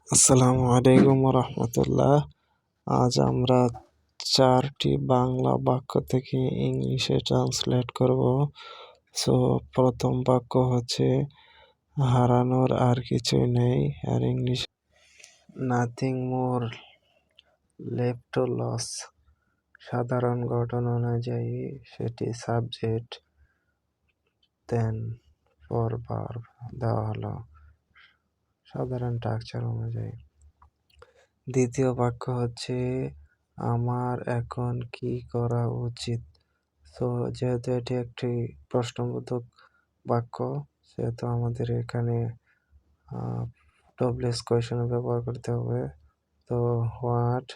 আসসালামু আলাইকুম রহমতুল্লাহ। আজ আমরা 4টি বাংলা বাক্য থেকে ইংলিশে ট্রান্সলেট করব। সো প্রথম বাক্য হচ্ছে হারানোর আর কিছুই নেই, আর English nothing more left to lose. সাধারণ গঠন অনুযায়ী সেটি সাবজেক্ট দেন ফর ভার্ব দেওয়া হলো সাধারণ স্ট্রাকচার অনুযায়ী। দ্বিতীয় বাক্য হচ্ছে আমার এখন কি করা উচিত। সো যেহেতু এটি একটি প্রশ্নবোধক বাক্য, সেহেতু আমাদের এখানে ডব্লিউএস কোয়েশন ব্যবহার করতে হবে। তো হোয়াট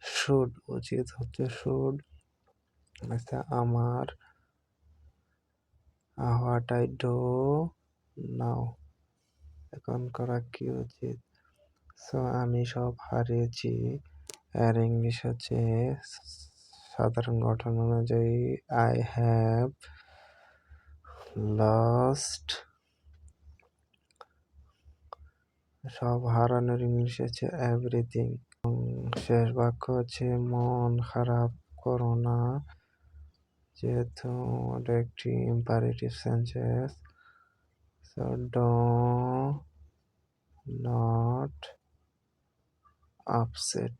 শুড, উচিত হচ্ছে শুড। আচ্ছা, আমার হোয়াট আই ডু নাও, এখন করা কি উচিত। সো আমি সব হারিয়েছি, এর ইংলিশ হচ্ছে সাধারণ গঠন অনুযায়ী আই হ্যাভ লস্ট। সব হারানোর ইংলিশ হচ্ছে এভরিথিং। শেষ বাক্য হচ্ছে মন খারাপ করো না, যেহেতু এটা একটি imperative sentence. So do not upset.